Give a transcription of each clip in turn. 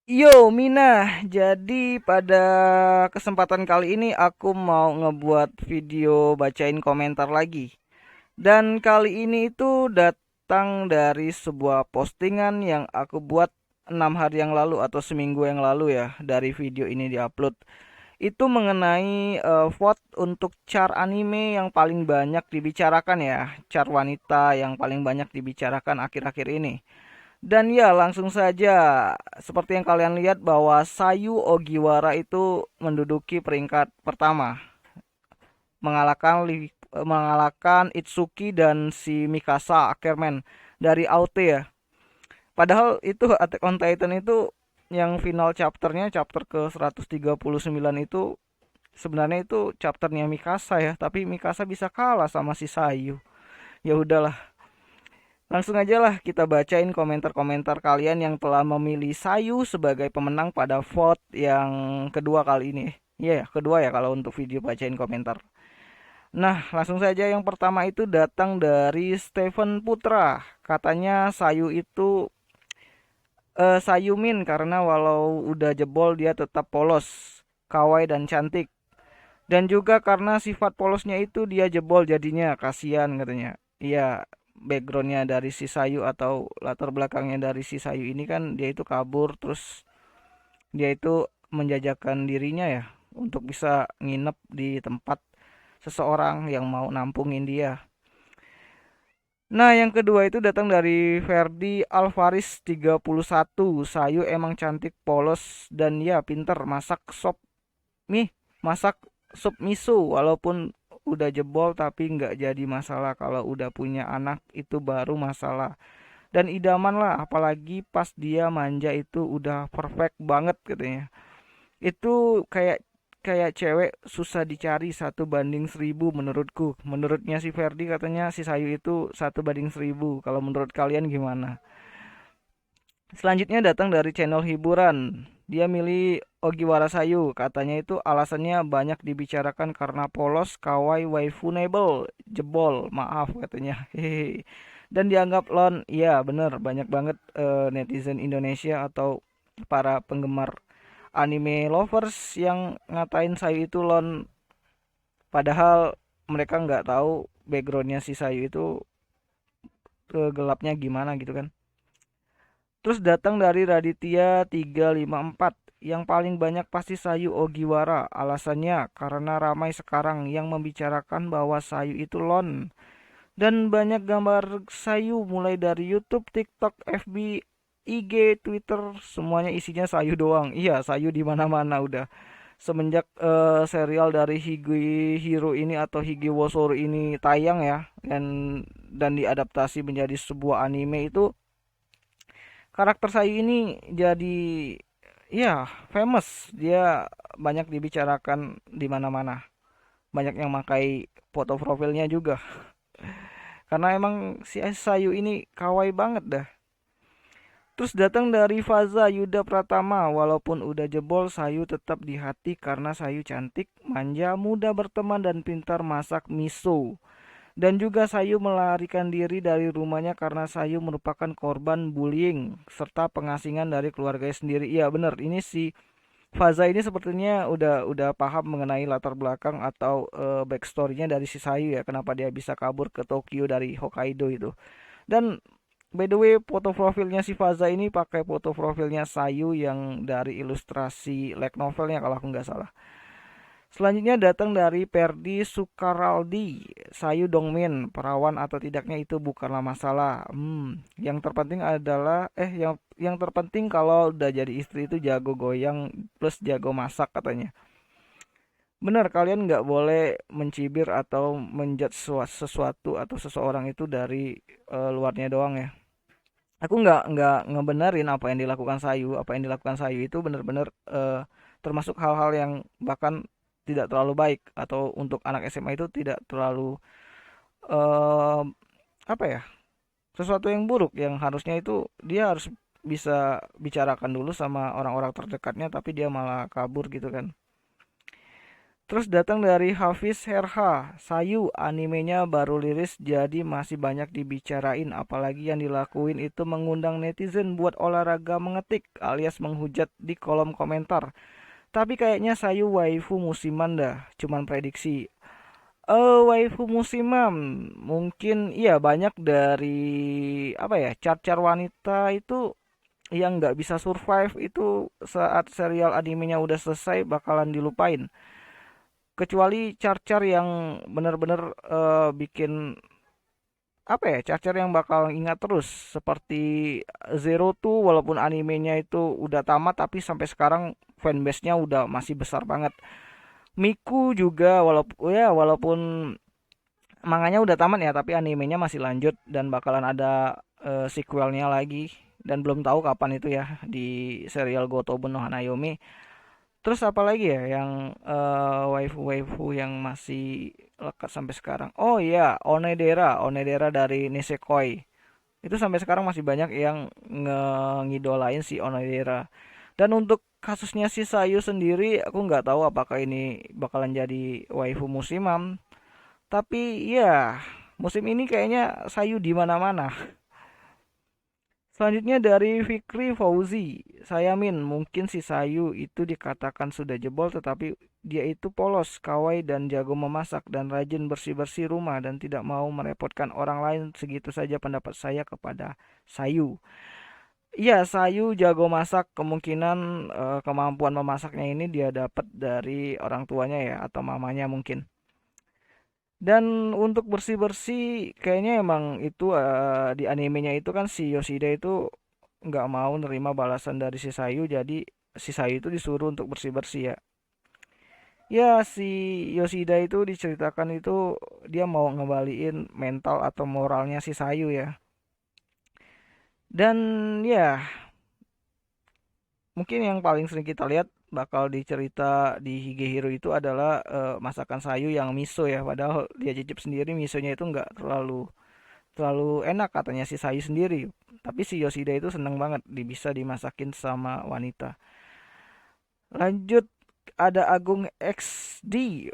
Yo Mina, jadi pada kesempatan kali ini aku mau ngebuat video bacain komentar lagi. Dan kali ini itu datang dari sebuah postingan yang aku buat 6 hari yang lalu atau seminggu yang lalu ya, dari video ini diupload. Itu mengenai vote untuk chart anime yang paling banyak dibicarakan ya, chart wanita yang paling banyak dibicarakan akhir-akhir ini. Dan ya, langsung saja seperti yang kalian lihat bahwa Sayu Ogiwara itu menduduki peringkat pertama, mengalahkan Itsuki dan si Mikasa Ackerman dari AOT ya. Padahal itu Attack on Titan itu yang final chapternya chapter ke 139 itu sebenarnya itu chapternya Mikasa ya, tapi Mikasa bisa kalah sama si Sayu. Ya udahlah, langsung aja lah kita bacain komentar-komentar kalian yang telah memilih Sayu sebagai pemenang pada vote yang kedua kali ini. Iya ya, kedua ya kalau untuk video bacain komentar. Nah, langsung saja yang pertama itu datang dari Steven Putra. Katanya Sayu itu Sayumin karena walau udah jebol dia tetap polos, kawaii dan cantik. Dan juga karena sifat polosnya itu dia jebol jadinya kasihan katanya. Iya, backgroundnya dari si Sayu atau latar belakangnya dari si Sayu ini kan dia itu kabur terus dia itu menjajakan dirinya ya untuk bisa nginep di tempat seseorang yang mau nampungin dia. Nah, yang kedua itu datang dari Ferdi Alvaris 31. Sayu emang cantik, polos, dan ya pinter masak sop mie, masak sup miso. Walaupun udah jebol tapi nggak jadi masalah. Kalau udah punya anak itu baru masalah. Dan idaman lah, apalagi pas dia manja itu udah perfect banget katanya. Itu kayak kayak cewek susah dicari 1 banding 1000 menurutku. Menurutnya si Ferdi katanya si Sayu itu 1 banding 1000. Kalau menurut kalian gimana? Selanjutnya datang dari channel hiburan. Dia milih Ogiwara Sayu. Katanya itu alasannya banyak dibicarakan karena polos, kawaii, waifunable, jebol. Maaf katanya. Hehehe. Dan dianggap lon. Iya bener, banyak banget netizen Indonesia atau para penggemar anime lovers yang ngatain Sayu itu lon. Padahal mereka nggak tahu backgroundnya si Sayu itu gelapnya gimana gitu kan. Terus datang dari Raditya 354. Yang paling banyak pasti Sayu Ogiwara. Alasannya karena ramai sekarang yang membicarakan bahwa Sayu itu lon. Dan banyak gambar Sayu mulai dari YouTube, TikTok, FB, IG, Twitter, semuanya isinya Sayu doang. Iya, Sayu di mana-mana udah. Semenjak serial dari Higi Hiro ini atau Higi Wosoru ini tayang ya dan diadaptasi menjadi sebuah anime itu karakter Sayu ini jadi ya famous. Dia banyak dibicarakan di mana-mana. Banyak yang pakai foto profilnya juga. Karena emang si Sayu ini kawaii banget dah. Terus datang dari Faza Yuda Pratama. Walaupun udah jebol, Sayu tetap di hati karena Sayu cantik, manja, mudah berteman dan pintar masak miso. Dan juga Sayu melarikan diri dari rumahnya karena Sayu merupakan korban bullying serta pengasingan dari keluarganya sendiri. Iya bener, ini si Faza ini sepertinya udah paham mengenai latar belakang atau backstorynya dari si Sayu ya, kenapa dia bisa kabur ke Tokyo dari Hokkaido itu. Dan by the way, foto profilnya si Faza ini pakai foto profilnya Sayu yang dari ilustrasi light novelnya kalau aku nggak salah. Selanjutnya datang dari Perdi Sukaraldi. Sayu Dongmin, perawan atau tidaknya itu bukanlah masalah. Yang terpenting adalah yang terpenting kalau udah jadi istri itu jago goyang plus jago masak katanya. Benar, kalian nggak boleh mencibir atau menjudge sesuatu atau seseorang itu dari luarnya doang ya. Aku nggak ngebenerin apa yang dilakukan Sayu. Apa yang dilakukan Sayu itu benar-benar termasuk hal-hal yang bahkan tidak terlalu baik atau untuk anak SMA itu tidak terlalu eh apa ya, sesuatu yang buruk yang harusnya itu dia harus bisa bicarakan dulu sama orang-orang terdekatnya tapi dia malah kabur gitu kan. Terus datang dari Hafiz Herha, Sayu animenya baru liris jadi masih banyak dibicarain, apalagi yang dilakuin itu mengundang netizen buat olahraga mengetik alias menghujat di kolom komentar. Tapi kayaknya Sayu waifu musiman dah, cuman prediksi. Waifu musiman mungkin iya banyak dari apa ya, car-car wanita itu yang nggak bisa survive itu saat serial animenya udah selesai bakalan dilupain. Kecuali car-car yang bener-bener bikin apa ya, car-car yang bakal ingat terus seperti Zero tuh walaupun animenya itu udah tamat tapi sampai sekarang fanbase-nya udah masih besar banget. Miku juga walaupun manganya udah tamat ya tapi animenya masih lanjut dan bakalan ada sequelnya lagi dan belum tahu kapan itu ya di serial Gotobu no Hanayomi. Terus apa lagi ya yang waifu-waifu yang masih lekat sampai sekarang? Oh iya, Onedera dari Nisekoi. Itu sampai sekarang masih banyak yang ngidolain si Onedera. Dan untuk kasusnya si Sayu sendiri, aku nggak tahu apakah ini bakalan jadi waifu musiman. Tapi ya, musim ini kayaknya Sayu di mana-mana. Selanjutnya dari Fikri Fauzi, saya Min, mungkin si Sayu itu dikatakan sudah jebol tetapi dia itu polos, kawai dan jago memasak dan rajin bersih-bersih rumah dan tidak mau merepotkan orang lain. Segitu saja pendapat saya kepada Sayu. Iya, Sayu jago masak, kemungkinan kemampuan memasaknya ini dia dapat dari orang tuanya ya atau mamanya mungkin. Dan untuk bersih-bersih kayaknya emang itu di animenya itu kan si Yoshida itu nggak mau nerima balasan dari si Sayu jadi si Sayu itu disuruh untuk bersih-bersih ya. Ya si Yoshida itu diceritakan itu dia mau ngembaliin mental atau moralnya si Sayu ya. Dan ya mungkin yang paling sering kita lihat bakal dicerita di Higehiro itu adalah masakan Sayu yang miso ya. Padahal dia cicip sendiri misonya itu nggak terlalu terlalu enak katanya si Sayu sendiri. Tapi si Yoshida itu seneng banget bisa dimasakin sama wanita. Lanjut ada Agung XD.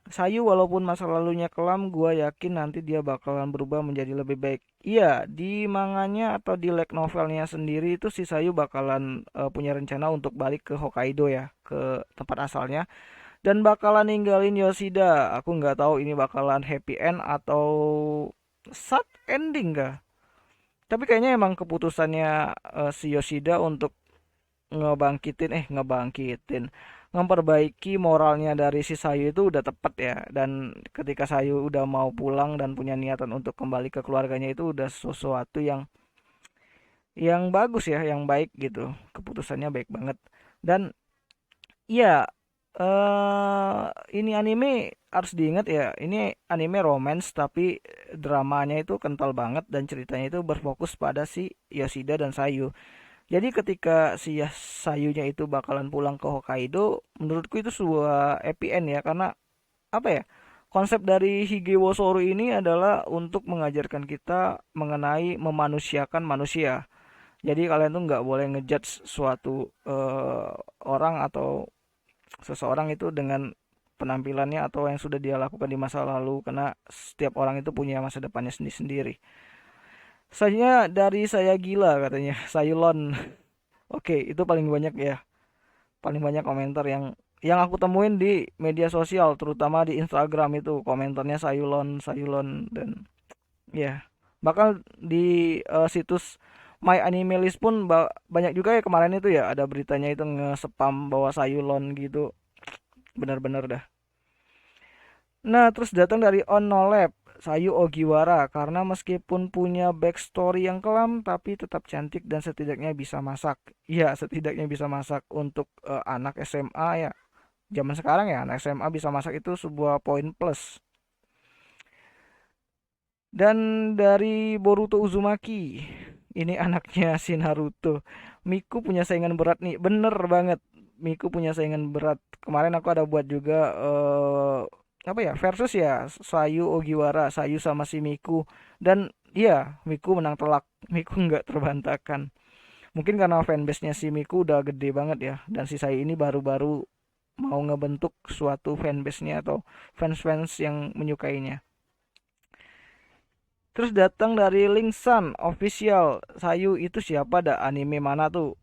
Sayu walaupun masa lalunya kelam, gua yakin nanti dia bakalan berubah menjadi lebih baik. Iya, di manganya atau di light novelnya sendiri itu si Sayu bakalan punya rencana untuk balik ke Hokkaido ya, ke tempat asalnya dan bakalan ninggalin Yoshida. Aku nggak tahu ini bakalan happy end atau sad ending kah? Tapi kayaknya emang keputusannya si Yoshida untuk ngebangkitin, memperbaiki moralnya dari si Sayu itu udah tepat ya. Dan ketika Sayu udah mau pulang dan punya niatan untuk kembali ke keluarganya itu udah sesuatu yang bagus ya, yang baik gitu. Keputusannya baik banget. Dan iya, ini anime harus diingat ya, ini anime romance tapi dramanya itu kental banget dan ceritanya itu berfokus pada si Yoshida dan Sayu. Jadi ketika si Sayunya itu bakalan pulang ke Hokkaido, menurutku itu sebuah happy end ya karena apa ya? Konsep dari Higewosoru ini adalah untuk mengajarkan kita mengenai memanusiakan manusia. Jadi kalian tuh nggak boleh ngejudge suatu orang atau seseorang itu dengan penampilannya atau yang sudah dia lakukan di masa lalu karena setiap orang itu punya masa depannya sendiri-sendiri. Selanjutnya dari saya gila katanya, Sayulon. Oke, itu paling banyak ya. Paling banyak komentar yang aku temuin di media sosial, terutama di Instagram itu komentarnya Sayulon, Sayulon dan ya. Bahkan di situs My Anime List pun banyak juga ya kemarin itu ya ada beritanya itu nge-spam bahwa Sayulon gitu. Benar-benar dah. Nah, terus datang dari Onolab, Sayu Ogiwara, karena meskipun punya backstory yang kelam, tapi tetap cantik dan setidaknya bisa masak. Iya, setidaknya bisa masak untuk anak SMA ya. Zaman sekarang ya, anak SMA bisa masak itu sebuah poin plus. Dan dari Boruto Uzumaki, ini anaknya si Naruto. Miku punya saingan berat nih, bener banget. Miku punya saingan berat. Kemarin aku ada buat juga apa ya versus ya Sayu Ogiwara, Sayu sama si Miku. Dan iya, Miku menang telak. Miku nggak terbantahkan. Mungkin karena fanbase-nya si Miku udah gede banget ya. Dan si Sayu ini baru-baru mau ngebentuk suatu fanbase-nya atau fans-fans yang menyukainya. Terus datang dari Linksan official. Sayu itu siapa, dah anime mana tuh?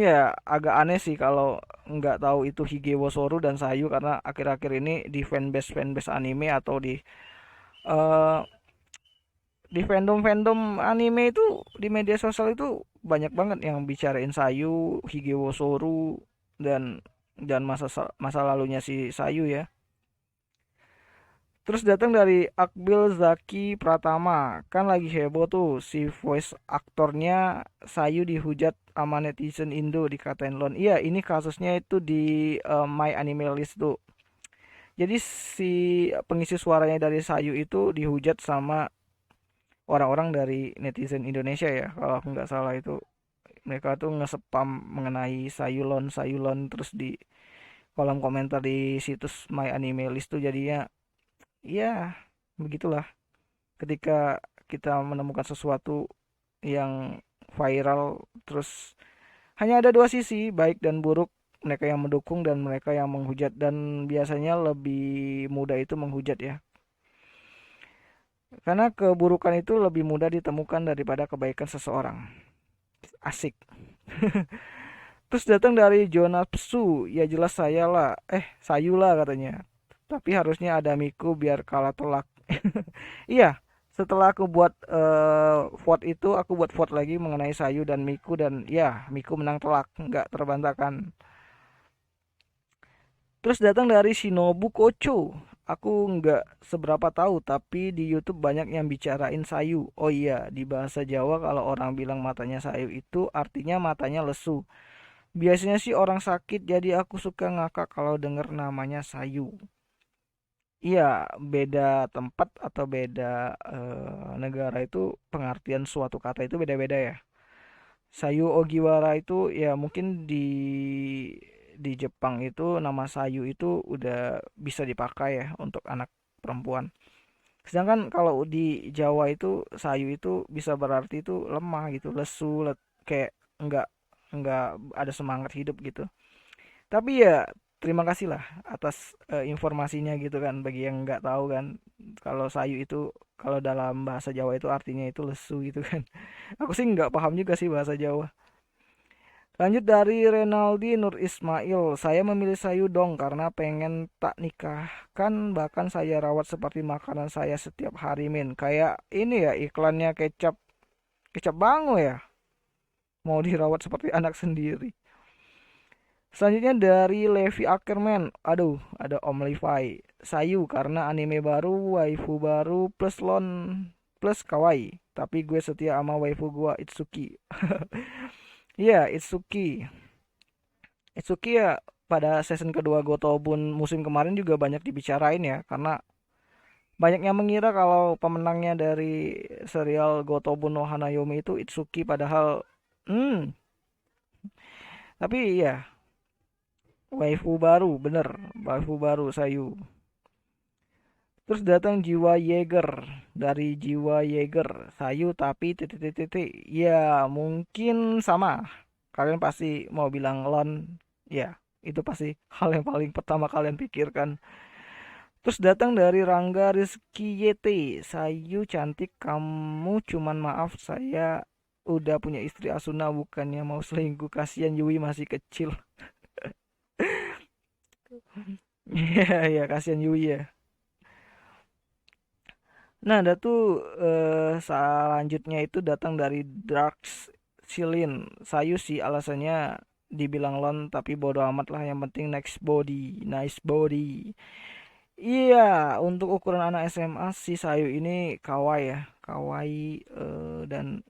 Ya agak aneh sih kalau nggak tahu itu Higewo Soru dan Sayu, karena akhir-akhir ini di fanbase fanbase anime atau eh, di fandom-fandom anime itu di media sosial itu banyak banget yang bicarain Sayu, Higewo Soru, dan masa lalunya si Sayu ya. Terus datang dari Akbil Zaki Pratama. Kan lagi heboh tuh si voice aktornya Sayu dihujat sama netizen Indo, dikatain lon. Iya, ini kasusnya itu di My Anime List tuh. Jadi si pengisi suaranya dari Sayu itu dihujat sama orang-orang dari netizen Indonesia ya. Kalau aku nggak salah itu mereka tuh nge-spam mengenai Sayulon Sayulon terus di kolom komentar di situs My Anime List tuh. Jadinya ya begitulah, ketika kita menemukan sesuatu yang viral, terus hanya ada dua sisi, baik dan buruk, mereka yang mendukung dan mereka yang menghujat, dan biasanya lebih mudah itu menghujat ya, karena keburukan itu lebih mudah ditemukan daripada kebaikan seseorang. Asik. Terus datang dari Jonatsu, ya jelas saya lah, Sayu lah katanya, tapi harusnya ada Miku biar kalah telak. Iya, setelah aku buat vote itu, aku buat vote lagi mengenai Sayu dan Miku, dan ya Miku menang telak, nggak terbantahkan. Terus datang dari Shinobu Kocho. Aku nggak seberapa tahu, tapi di YouTube banyak yang bicarain Sayu. Oh iya, di bahasa Jawa kalau orang bilang matanya Sayu itu artinya matanya lesu. Biasanya sih orang sakit, jadi aku suka ngakak kalau denger namanya Sayu. Iya, beda tempat atau beda negara itu pengertian suatu kata itu beda-beda ya. Sayu Ogiwara itu ya mungkin di Jepang itu nama Sayu itu udah bisa dipakai ya untuk anak perempuan. Sedangkan kalau di Jawa itu Sayu itu bisa berarti itu lemah gitu, lesu, kayak nggak nggak ada semangat hidup gitu. Tapi ya terima kasih lah atas informasinya gitu kan, bagi yang nggak tahu kan, kalau sayu itu kalau dalam bahasa Jawa itu artinya itu lesu gitu kan. Aku sih nggak paham juga sih bahasa Jawa. Lanjut dari Renaldi Nur Ismail. Saya memilih sayu dong karena pengen tak nikahkan, bahkan saya rawat seperti makanan saya setiap hari min. Kayak ini ya iklannya kecap kecap bango ya. Mau dirawat seperti anak sendiri. Selanjutnya dari Levi Ackerman. Aduh, ada Om Levi. Sayu karena anime baru, waifu baru, plus lon, plus kawaii. Tapi gue setia sama waifu gue Itsuki. Iya, Itsuki. Itsuki ya pada season kedua Gotobun musim kemarin juga banyak dibicarain ya. Karena banyak yang mengira kalau pemenangnya dari serial Gotobun no Hanayomi itu Itsuki. Padahal, hmm, tapi ya waifu baru, bener. Waifu baru Sayu. Terus datang Jiwa Yeager. Dari Jiwa Yeager. Sayu tapi titik-titik. Ya mungkin sama. Kalian pasti mau bilang Lon. Ya itu pasti hal yang paling pertama kalian pikirkan. Terus datang dari Rangga Rizky YT. Sayu cantik, kamu cuman maaf saya udah punya istri Asuna, bukannya mau selingkuh, kasihan Yui masih kecil. Iya ya, kasihan Yui ya. Nah, ada tuh selanjutnya itu datang dari Dark Silin. Sayu sih alasannya dibilang lon, tapi bodo amat lah, yang penting next body, nice body. Iya, untuk ukuran anak SMA si Sayu ini kawaii ya, kawaii, dan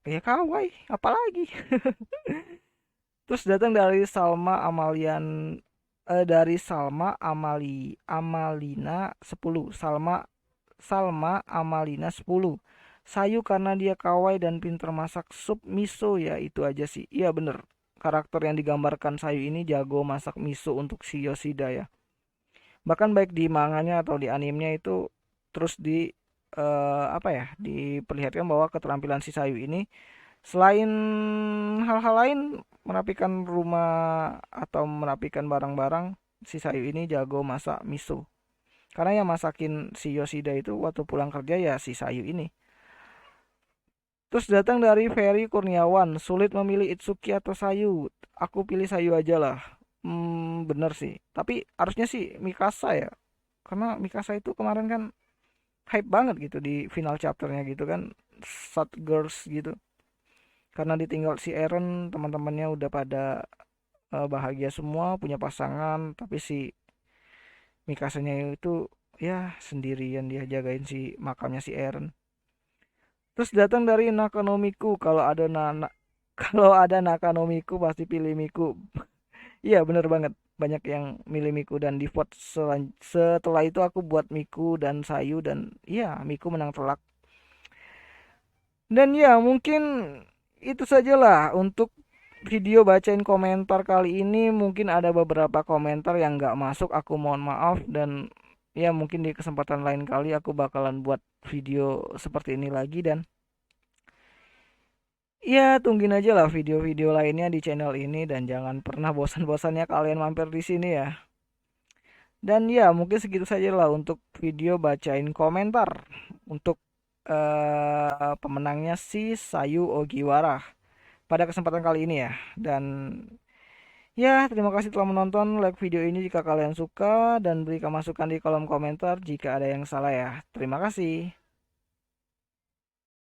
ya kawaii, apalagi. Terus datang dari Salma Amalian, dari Salma Amalina 10. Salma Amalina 10. Sayu karena dia kawaii dan pinter masak sup miso, ya itu aja sih. Iya bener. Karakter yang digambarkan Sayu ini jago masak miso untuk si Yoshida ya. Bahkan baik di manganya atau di animenya itu terus apa ya, diperlihatkan bahwa keterampilan si Sayu ini Selain hal-hal lain, merapikan rumah atau merapikan barang-barang, si Sayu ini jago masak miso. Karena yang masakin si Yoshida itu waktu pulang kerja ya si Sayu ini. Terus datang dari Ferry Kurniawan, sulit memilih Itsuki atau Sayu. Aku pilih Sayu aja lah. Bener sih. Tapi harusnya sih Mikasa ya. Karena Mikasa itu kemarin kan hype banget gitu di final chapternya gitu kan. Sad Girls gitu. Karena ditinggal si Eren, teman-temannya udah pada bahagia semua, punya pasangan. Tapi si Mikasanya itu ya sendirian dia jagain si makamnya si Eren. Terus datang dari Nakanomiku, kalau ada kalau ada Nakanomiku pasti pilih Miku. Iya bener banget. Banyak yang milih Miku dan di vote setelah itu aku buat Miku dan Sayu dan iya Miku menang telak. Dan ya mungkin itu sajalah untuk video bacain komentar kali ini. Mungkin ada beberapa komentar yang nggak masuk, aku mohon maaf. Dan ya mungkin di kesempatan lain kali aku bakalan buat video seperti ini lagi. Dan ya tungguin aja lah video-video lainnya di channel ini. Dan jangan pernah bosan-bosannya kalian mampir di sini ya. Dan ya mungkin segitu saja lah untuk video bacain komentar untuk pemenangnya si Sayu Ogiwara pada kesempatan kali ini ya. Dan ya, terima kasih telah menonton. Like video ini jika kalian suka dan berikan masukan di kolom komentar jika ada yang salah ya. Terima kasih.